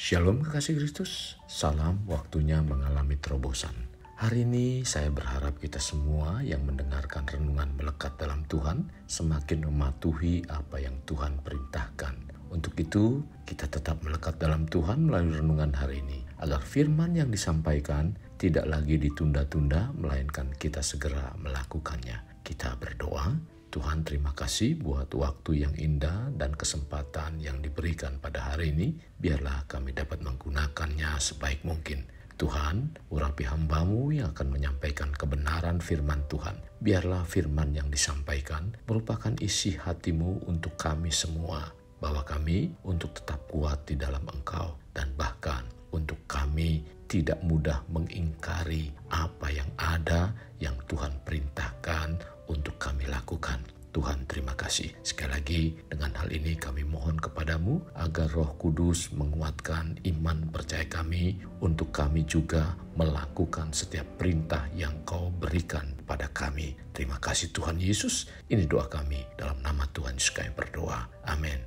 Shalom kekasih Kristus, salam waktunya mengalami terobosan. Hari ini saya berharap kita semua yang mendengarkan renungan melekat dalam Tuhan semakin mematuhi apa yang Tuhan perintahkan. Untuk itu, kita tetap melekat dalam Tuhan melalui renungan hari ini, agar firman yang disampaikan tidak lagi ditunda-tunda, melainkan kita segera melakukannya. Kita berdoa. Tuhan, terima kasih buat waktu yang indah dan kesempatan yang diberikan pada hari ini. Biarlah kami dapat menggunakannya sebaik mungkin. Tuhan, urapi hamba-Mu yang akan menyampaikan kebenaran firman Tuhan. Biarlah firman yang disampaikan merupakan isi hati-Mu untuk kami semua. Bahwa kami untuk tetap kuat di dalam Engkau. Dan bahkan untuk kami tidak mudah mengingkari apa yang ada yang Tuhan perintahkan untuk kami lakukan. Tuhan, terima kasih. Sekali lagi, dengan hal ini kami mohon kepadamu agar Roh Kudus menguatkan iman percaya kami untuk kami juga melakukan setiap perintah yang Kau berikan pada kami. Terima kasih Tuhan Yesus. Ini doa kami dalam nama Tuhan Yesus kami berdoa. Amin.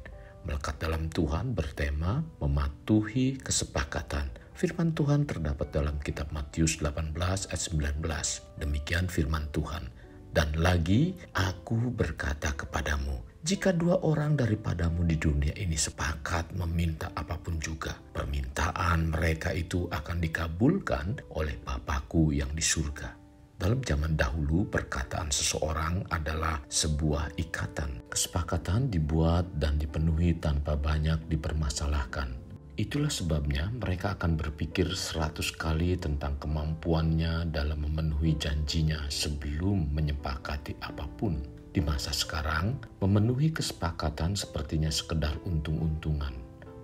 Melekat dalam Tuhan bertema mematuhi kesepakatan. Firman Tuhan terdapat dalam kitab Matius 18 ayat 19. Demikian firman Tuhan. Dan lagi aku berkata kepadamu, jika 2 orang daripadamu di dunia ini sepakat meminta apapun juga, permintaan mereka itu akan dikabulkan oleh Bapa-Ku yang di surga. Dalam zaman dahulu, perkataan seseorang adalah sebuah ikatan. Kesepakatan dibuat dan dipenuhi tanpa banyak dipermasalahkan. Itulah sebabnya mereka akan berpikir 100 kali tentang kemampuannya dalam memenuhi janjinya sebelum menyepakati apapun. Di masa sekarang, memenuhi kesepakatan sepertinya sekedar untung-untungan.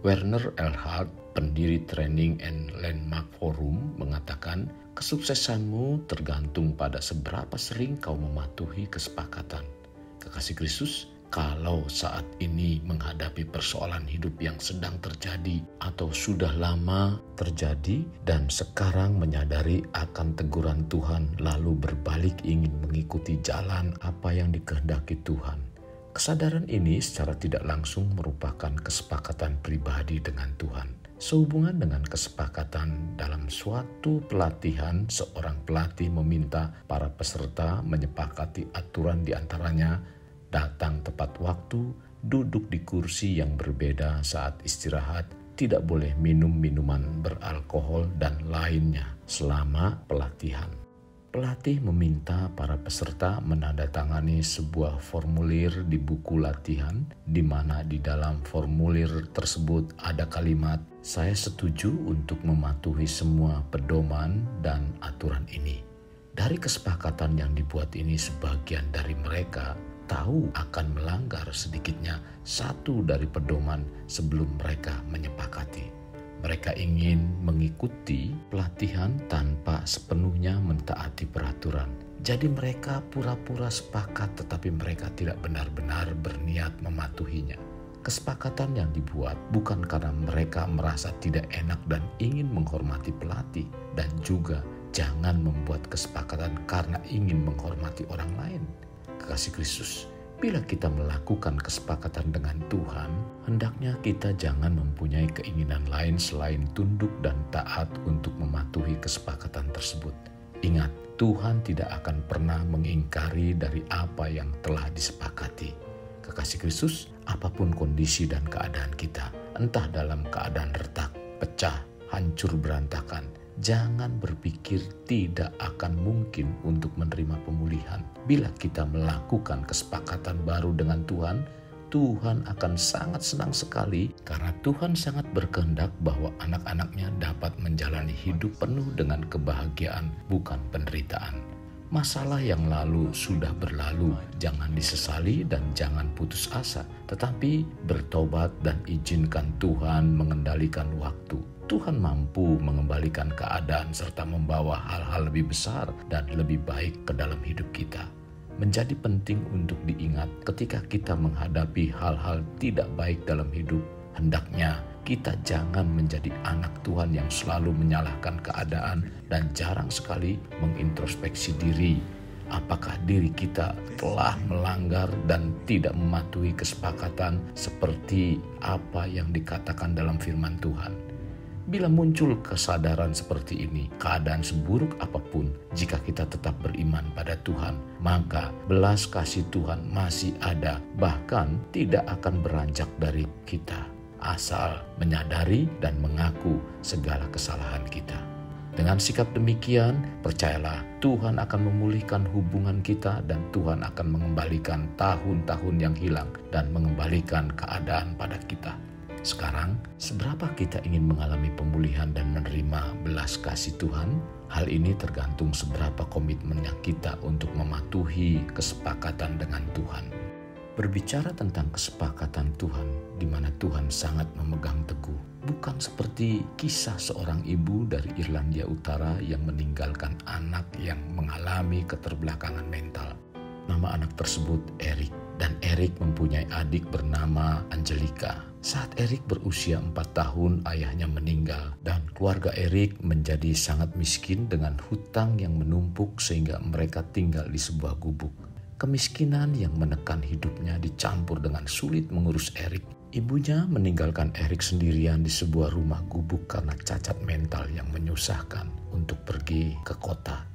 Werner Erhard, pendiri Training and Landmark Forum, mengatakan, kesuksesanmu tergantung pada seberapa sering kau mematuhi kesepakatan. Kekasih Kristus, kalau saat ini menghadapi persoalan hidup yang sedang terjadi atau sudah lama terjadi dan sekarang menyadari akan teguran Tuhan lalu berbalik ingin mengikuti jalan apa yang dikehendaki Tuhan. Kesadaran ini secara tidak langsung merupakan kesepakatan pribadi dengan Tuhan. Sehubungan dengan kesepakatan dalam suatu pelatihan, seorang pelatih meminta para peserta menyepakati aturan di antaranya, datang tepat waktu, duduk di kursi yang berbeda saat istirahat, tidak boleh minum minuman beralkohol dan lainnya selama pelatihan. Pelatih meminta para peserta menandatangani sebuah formulir di buku latihan, di mana di dalam formulir tersebut ada kalimat, "Saya setuju untuk mematuhi semua pedoman dan aturan ini." Dari kesepakatan yang dibuat ini, sebagian dari mereka tahu akan melanggar sedikitnya 1 dari pedoman sebelum mereka menyepakati. Mereka ingin mengikuti pelatihan tanpa sepenuhnya mentaati peraturan. Jadi mereka pura-pura sepakat tetapi mereka tidak benar-benar berniat mematuhinya. Kesepakatan yang dibuat bukan karena mereka merasa tidak enak dan ingin menghormati pelatih, dan juga jangan membuat kesepakatan karena ingin menghormati orang lain. Kekasih Kristus, bila kita melakukan kesepakatan dengan Tuhan, hendaknya kita jangan mempunyai keinginan lain selain tunduk dan taat untuk mematuhi kesepakatan tersebut. Ingat, Tuhan tidak akan pernah mengingkari dari apa yang telah disepakati. Kekasih Kristus, apapun kondisi dan keadaan kita, entah dalam keadaan retak, pecah, hancur berantakan, jangan berpikir tidak akan mungkin untuk menerima pemulihan. Bila kita melakukan kesepakatan baru dengan Tuhan, Tuhan akan sangat senang sekali karena Tuhan sangat berkehendak bahwa anak-anaknya dapat menjalani hidup penuh dengan kebahagiaan, bukan penderitaan. Masalah yang lalu sudah berlalu, jangan disesali dan jangan putus asa, tetapi bertobat dan izinkan Tuhan mengendalikan waktu. Tuhan mampu mengembalikan keadaan serta membawa hal-hal lebih besar dan lebih baik ke dalam hidup kita. Menjadi penting untuk diingat ketika kita menghadapi hal-hal tidak baik dalam hidup, hendaknya kita jangan menjadi anak Tuhan yang selalu menyalahkan keadaan dan jarang sekali mengintrospeksi diri. Apakah diri kita telah melanggar dan tidak mematuhi kesepakatan seperti apa yang dikatakan dalam firman Tuhan? Bila muncul kesadaran seperti ini, keadaan seburuk apapun, jika kita tetap beriman pada Tuhan, maka belas kasih Tuhan masih ada, bahkan tidak akan beranjak dari kita, asal menyadari dan mengaku segala kesalahan kita. Dengan sikap demikian, percayalah Tuhan akan memulihkan hubungan kita dan Tuhan akan mengembalikan tahun-tahun yang hilang dan mengembalikan keadaan pada kita. Sekarang, seberapa kita ingin mengalami pemulihan dan menerima belas kasih Tuhan? Hal ini tergantung seberapa komitmennya kita untuk mematuhi kesepakatan dengan Tuhan. Berbicara tentang kesepakatan Tuhan, di mana Tuhan sangat memegang teguh, bukan seperti kisah seorang ibu dari Irlandia Utara yang meninggalkan anak yang mengalami keterbelakangan mental. Nama anak tersebut Eric, dan Eric mempunyai adik bernama Angelica. Saat Eric berusia 4 tahun, ayahnya meninggal dan keluarga Eric menjadi sangat miskin dengan hutang yang menumpuk sehingga mereka tinggal di sebuah gubuk. Kemiskinan yang menekan hidupnya dicampur dengan sulit mengurus Eric. Ibunya meninggalkan Eric sendirian di sebuah rumah gubuk karena cacat mental yang menyusahkan untuk pergi ke kota.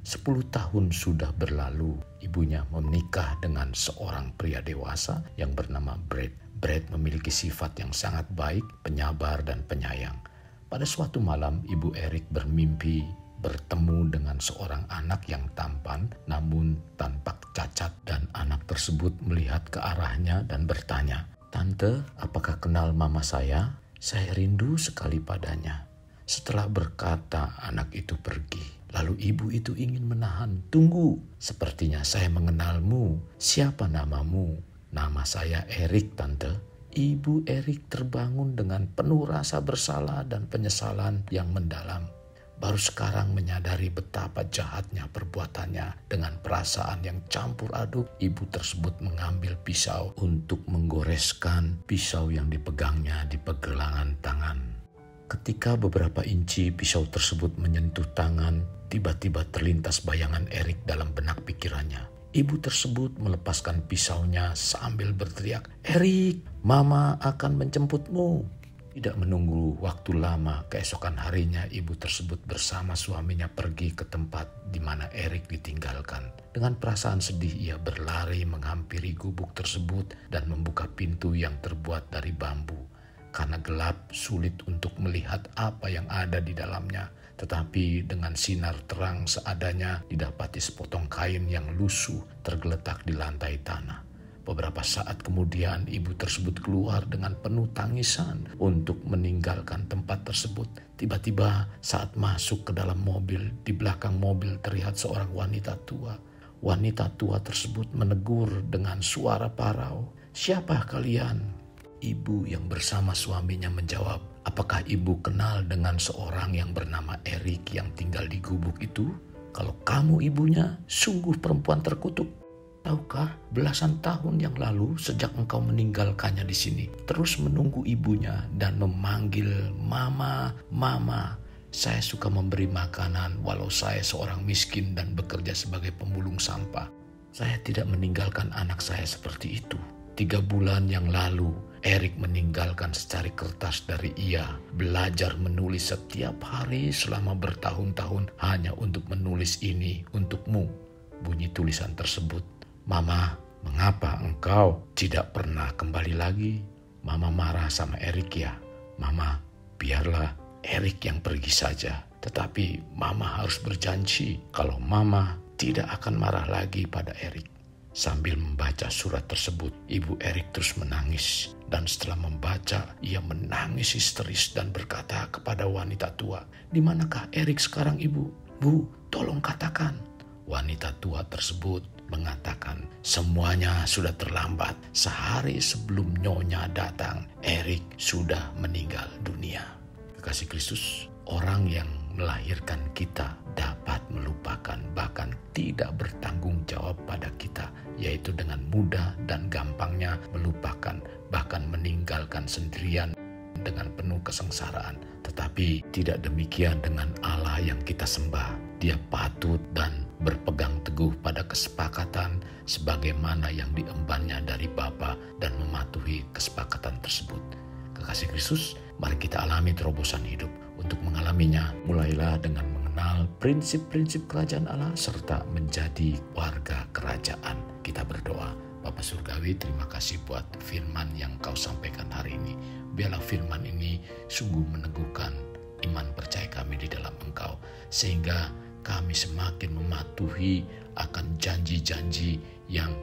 10 tahun sudah berlalu, ibunya menikah dengan seorang pria dewasa yang bernama Brad. Brad memiliki sifat yang sangat baik, penyabar dan penyayang. Pada suatu malam, ibu Eric bermimpi bertemu dengan seorang anak yang tampan namun tanpa cacat, dan anak tersebut melihat ke arahnya dan bertanya, "Tante, apakah kenal mama saya? Saya rindu sekali padanya." Setelah berkata, anak itu pergi. Lalu ibu itu ingin menahan. "Tunggu, sepertinya saya mengenalmu. Siapa namamu?" "Nama saya Eric, Tante." Ibu Eric terbangun dengan penuh rasa bersalah dan penyesalan yang mendalam. Baru sekarang menyadari betapa jahatnya perbuatannya. Dengan perasaan yang campur aduk, ibu tersebut mengambil pisau untuk menggoreskan pisau yang dipegangnya di pergelangan tangan. Ketika beberapa inci pisau tersebut menyentuh tangan, tiba-tiba terlintas bayangan Eric dalam benak pikirannya. Ibu tersebut melepaskan pisaunya sambil berteriak, "Eric, Mama akan menjemputmu." Tidak menunggu waktu lama, keesokan harinya ibu tersebut bersama suaminya pergi ke tempat di mana Eric ditinggalkan. Dengan perasaan sedih ia berlari menghampiri gubuk tersebut dan membuka pintu yang terbuat dari bambu. Karena gelap, sulit untuk melihat apa yang ada di dalamnya. Tetapi dengan sinar terang seadanya didapati sepotong kain yang lusuh tergeletak di lantai tanah. Beberapa saat kemudian ibu tersebut keluar dengan penuh tangisan untuk meninggalkan tempat tersebut. Tiba-tiba saat masuk ke dalam mobil, di belakang mobil terlihat seorang wanita tua. Wanita tua tersebut menegur dengan suara parau, "Siapa kalian?" Ibu yang bersama suaminya menjawab, "Apakah ibu kenal dengan seorang yang bernama Eric yang tinggal di gubuk itu? Kalau kamu ibunya, sungguh perempuan terkutuk. Tahukah, belasan tahun yang lalu sejak engkau meninggalkannya di sini, terus menunggu ibunya dan memanggil mama, mama. Saya suka memberi makanan walau saya seorang miskin dan bekerja sebagai pemulung sampah. Saya tidak meninggalkan anak saya seperti itu. 3 bulan yang lalu, Eric meninggalkan secari kertas dari ia, belajar menulis setiap hari selama bertahun-tahun hanya untuk menulis ini untukmu." Bunyi tulisan tersebut, "Mama, mengapa engkau tidak pernah kembali lagi? Mama marah sama Eric ya? Mama, biarlah Eric yang pergi saja. Tetapi Mama harus berjanji kalau Mama tidak akan marah lagi pada Eric." Sambil membaca surat tersebut, ibu Eric terus menangis. Dan setelah membaca, ia menangis histeris dan berkata kepada wanita tua, "Di manakah Eric sekarang, Ibu? Bu, tolong katakan." Wanita tua tersebut mengatakan, "Semuanya sudah terlambat. Sehari sebelum Nyonya datang, Eric sudah meninggal dunia." Kekasih Kristus, orang yang melahirkan kita dapat melupakan, bahkan tidak bertanggung jawab pada kita, yaitu dengan mudah dan gampangnya melupakan, bahkan meninggalkan sendirian dengan penuh kesengsaraan. Tetapi tidak demikian dengan Allah yang kita sembah. Dia patut dan berpegang teguh pada kesepakatan sebagaimana yang diembannya dari Bapa dan mematuhi kesepakatan tersebut. Kekasih Kristus, mari kita alami terobosan hidup. Untuk mengalaminya, mulailah dengan mengenal prinsip-prinsip kerajaan Allah serta menjadi warga kerajaan. Kita berdoa. Bapa Surgawi, terima kasih buat firman yang Kau sampaikan hari ini. Biarlah firman ini sungguh meneguhkan iman percaya kami di dalam Engkau, sehingga kami semakin mematuhi akan janji-janji yang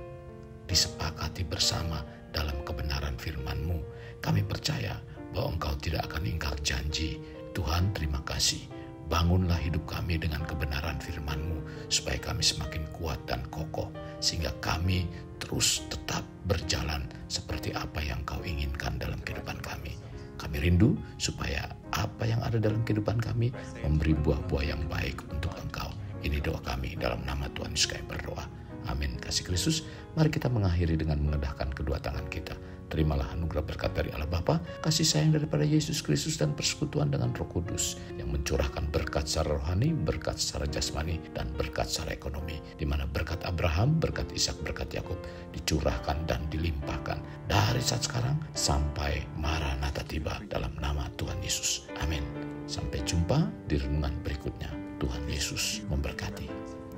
disepakati bersama dalam kebenaran firman-Mu. Kami percaya bahwa Engkau tidak akan ingkar janji. Tuhan, terima kasih. Bangunlah hidup kami dengan kebenaran firman-Mu, supaya kami semakin kuat dan kokoh, sehingga kami terus tetap berjalan seperti apa yang Kau inginkan dalam kehidupan kami. Kami rindu supaya apa yang ada dalam kehidupan kami memberi buah-buah yang baik untuk Engkau. Ini doa kami dalam nama Tuhan Yesus kami berdoa. Amin. Kasih Kristus, mari kita mengakhiri dengan mengedahkan kedua tangan kita. Terimalah anugerah berkat dari Allah Bapa, kasih sayang daripada Yesus Kristus, dan persekutuan dengan Roh Kudus yang mencurahkan berkat secara rohani, berkat secara jasmani, dan berkat secara ekonomi. Di mana berkat Abraham, berkat Ishak, berkat Yakub dicurahkan dan dilimpahkan dari saat sekarang sampai Maranatha tiba dalam nama Tuhan Yesus. Amin. Sampai jumpa di renungan berikutnya. Tuhan Yesus memberkati.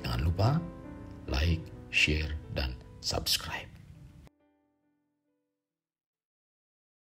Jangan lupa like, share, dan subscribe.